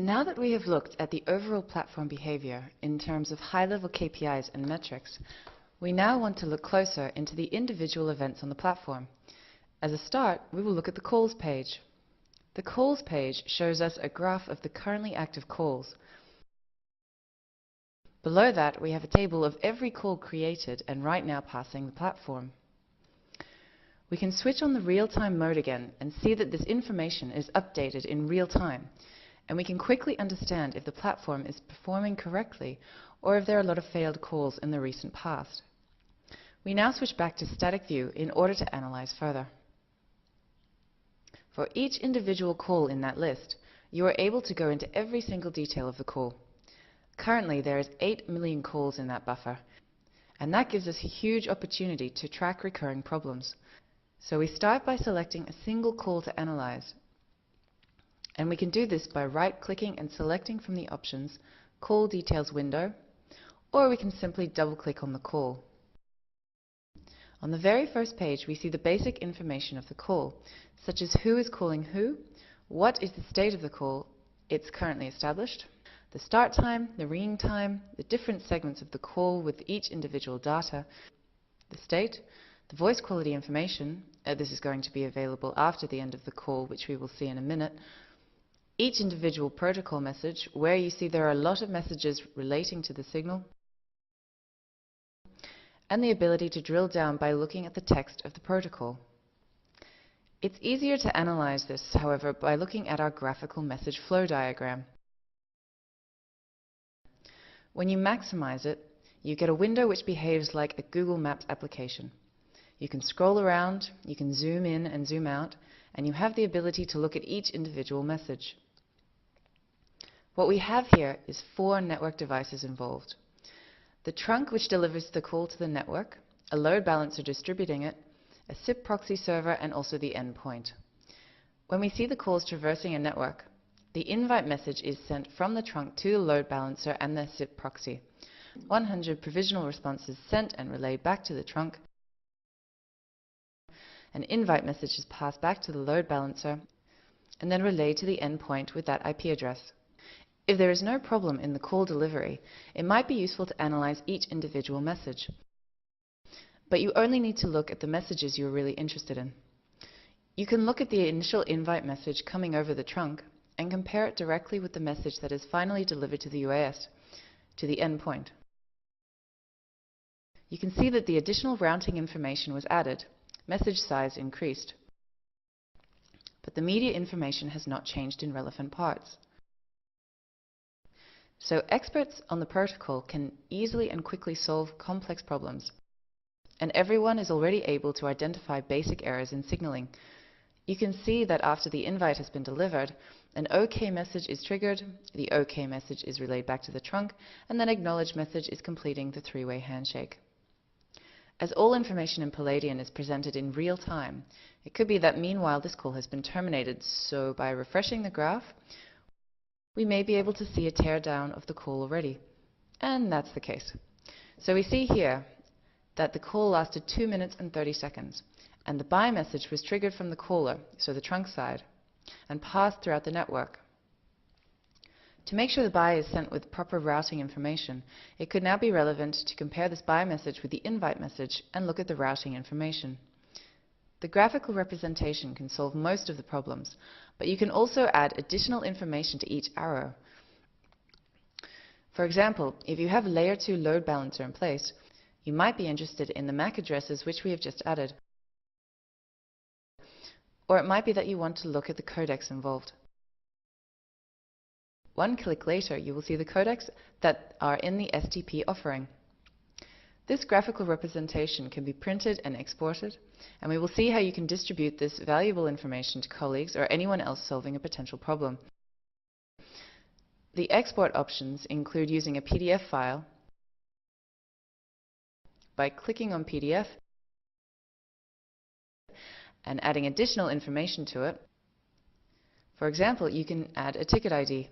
Now that we have looked at the overall platform behavior in terms of high-level KPIs and metrics, we now want to look closer into the individual events on the platform. As a start, we will look at the calls page. The calls page shows us a graph of the currently active calls. Below that, we have a table of every call created and right now passing the platform. We can switch on the real-time mode again and see that this information is updated in real time, and we can quickly understand if the platform is performing correctly or if there are a lot of failed calls in the recent past. We now switch back to static view in order to analyze further. For each individual call in that list, you are able to go into every single detail of the call. Currently, there is 8 million calls in that buffer, and that gives us a huge opportunity to track recurring problems. So we start by selecting a single call to analyze. And we can do this by right-clicking and selecting from the options Call Details window, or we can simply double-click on the call. On the very first page, we see the basic information of the call, such as who is calling who, what is the state of the call, it's currently established, the start time, the ringing time, the different segments of the call with each individual data, the state, the voice quality information, this is going to be available after the end of the call, which we will see in a minute, each individual protocol message, where you see there are a lot of messages relating to the signal, and the ability to drill down by looking at the text of the protocol. It's easier to analyze this, however, by looking at our graphical message flow diagram. When you maximize it, you get a window which behaves like a Google Maps application. You can scroll around, you can zoom in and zoom out, and you have the ability to look at each individual message. What we have here is 4 network devices involved. The trunk, which delivers the call to the network, a load balancer distributing it, a SIP proxy server, and also the endpoint. When we see the calls traversing a network, the invite message is sent from the trunk to the load balancer and the SIP proxy. 100 provisional responses sent and relayed back to the trunk. An invite message is passed back to the load balancer and then relayed to the endpoint with that IP address. If there is no problem in the call delivery, it might be useful to analyze each individual message. But you only need to look at the messages you're really interested in. You can look at the initial invite message coming over the trunk and compare it directly with the message that is finally delivered to the UAS, to the endpoint. You can see that the additional routing information was added, message size increased, but the media information has not changed in relevant parts. So experts on the protocol can easily and quickly solve complex problems, and everyone is already able to identify basic errors in signaling. You can see that after the invite has been delivered, an OK message is triggered, the OK message is relayed back to the trunk, and then acknowledge message is completing the 3-way handshake. As all information in Palladion is presented in real time, it could be that meanwhile this call has been terminated, so by refreshing the graph, we may be able to see a teardown of the call already. And that's the case. So we see here that the call lasted 2 minutes and 30 seconds, and the bye message was triggered from the caller, so the trunk side, and passed throughout the network. To make sure the bye is sent with proper routing information, it could now be relevant to compare this bye message with the invite message and look at the routing information. The graphical representation can solve most of the problems, but you can also add additional information to each arrow. For example, if you have a layer 2 load balancer in place, you might be interested in the MAC addresses which we have just added. Or it might be that you want to look at the codecs involved. One click later, you will see the codecs that are in the STP offering. This graphical representation can be printed and exported, and we will see how you can distribute this valuable information to colleagues or anyone else solving a potential problem. The export options include using a PDF file by clicking on PDF and adding additional information to it. For example, you can add a ticket ID.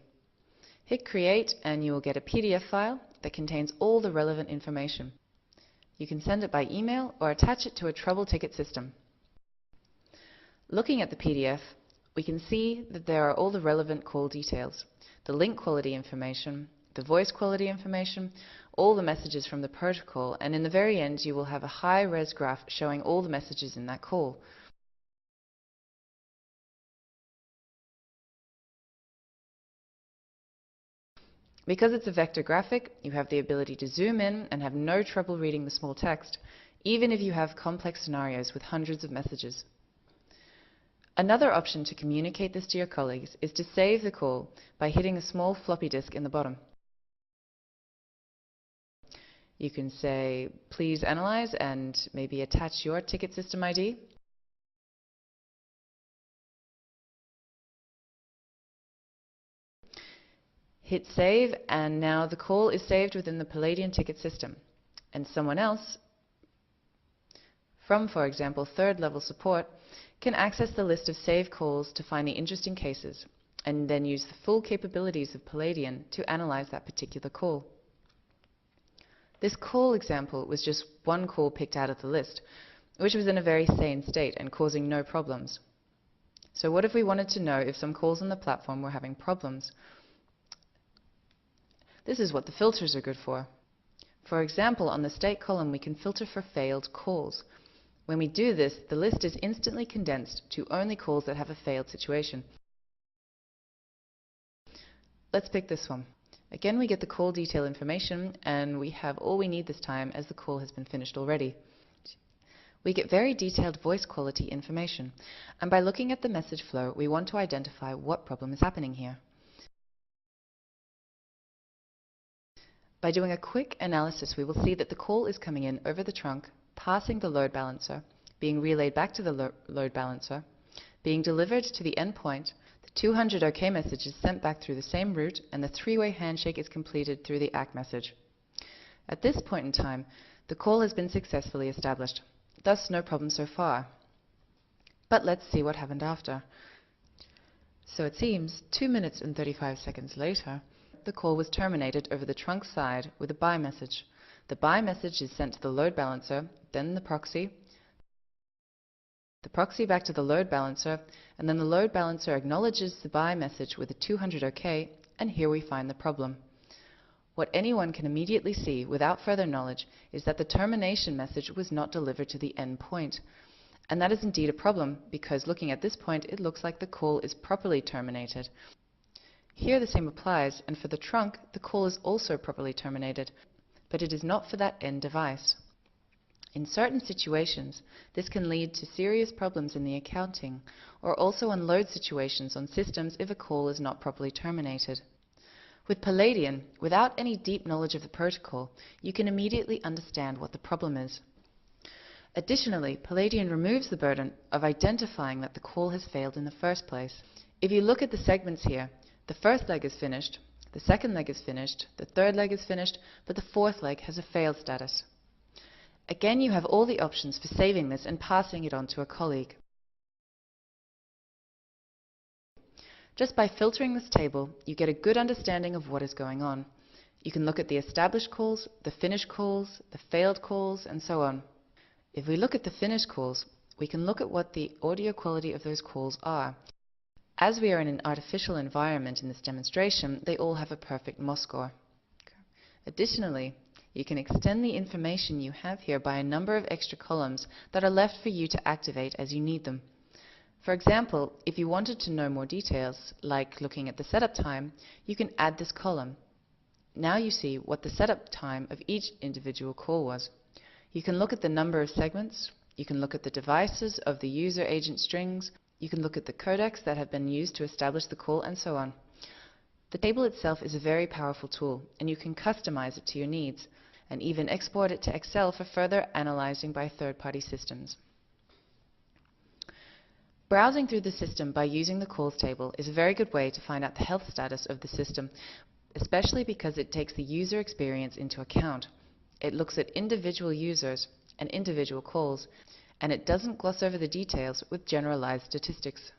Hit Create and you will get a PDF file that contains all the relevant information. You can send it by email or attach it to a trouble ticket system. Looking at the PDF, we can see that there are all the relevant call details. the link quality information, the voice quality information, all the messages from the protocol, and in the very end you will have a high-res graph showing all the messages in that call. Because it's a vector graphic, you have the ability to zoom in and have no trouble reading the small text, even if you have complex scenarios with hundreds of messages. Another option to communicate this to your colleagues is to save the call by hitting a small floppy disk in the bottom. You can say, please analyze, and maybe attach your ticket system ID. Hit save, and now the call is saved within the Palladion ticket system. And someone else, from, for example, third-level support, can access the list of saved calls to find the interesting cases, and then use the full capabilities of Palladion to analyze that particular call. This call example was just one call picked out of the list, which was in a very sane state and causing no problems. So what if we wanted to know if some calls on the platform were having problems? This is what the filters are good for. For example, on the state column we can filter for failed calls. When we do this, the list is instantly condensed to only calls that have a failed situation. Let's pick this one. Again, we get the call detail information, and we have all we need this time as the call has been finished already. We get very detailed voice quality information, and by looking at the message flow, we want to identify what problem is happening here. By doing a quick analysis, we will see that the call is coming in over the trunk, passing the load balancer, being relayed back to the load balancer, being delivered to the endpoint. The 200 OK message is sent back through the same route, and the three-way handshake is completed through the ACK message. At this point in time, the call has been successfully established, thus no problem so far. But let's see what happened after. So it seems 2 minutes and 35 seconds later, the call was terminated over the trunk side with a bye message. The bye message is sent to the load balancer, then the proxy back to the load balancer, and then the load balancer acknowledges the bye message with a 200 OK, and here we find the problem. What anyone can immediately see without further knowledge is that the termination message was not delivered to the endpoint. And that is indeed a problem, because looking at this point, it looks like the call is properly terminated. Here the same applies, and for the trunk, the call is also properly terminated, but it is not for that end device. In certain situations, this can lead to serious problems in the accounting, or also on load situations on systems if a call is not properly terminated. With Palladion, without any deep knowledge of the protocol, you can immediately understand what the problem is. Additionally, Palladion removes the burden of identifying that the call has failed in the first place. If you look at the segments here, the first leg is finished, the second leg is finished, the third leg is finished, but the fourth leg has a failed status. Again, you have all the options for saving this and passing it on to a colleague. Just by filtering this table, you get a good understanding of what is going on. You can look at the established calls, the finished calls, the failed calls, and so on. If we look at the finished calls, we can look at what the audio quality of those calls are. As we are in an artificial environment in this demonstration, they all have a perfect MOS score. Additionally, you can extend the information you have here by a number of extra columns that are left for you to activate as you need them. For example, if you wanted to know more details, like looking at the setup time, you can add this column. Now you see what the setup time of each individual call was. You can look at the number of segments, you can look at the devices of the user agent strings, you can look at the codecs that have been used to establish the call, and so on. The table itself is a very powerful tool, and you can customize it to your needs, and even export it to Excel for further analyzing by third-party systems. Browsing through the system by using the calls table is a very good way to find out the health status of the system, especially because it takes the user experience into account. It looks at individual users and individual calls, and it doesn't gloss over the details with generalized statistics.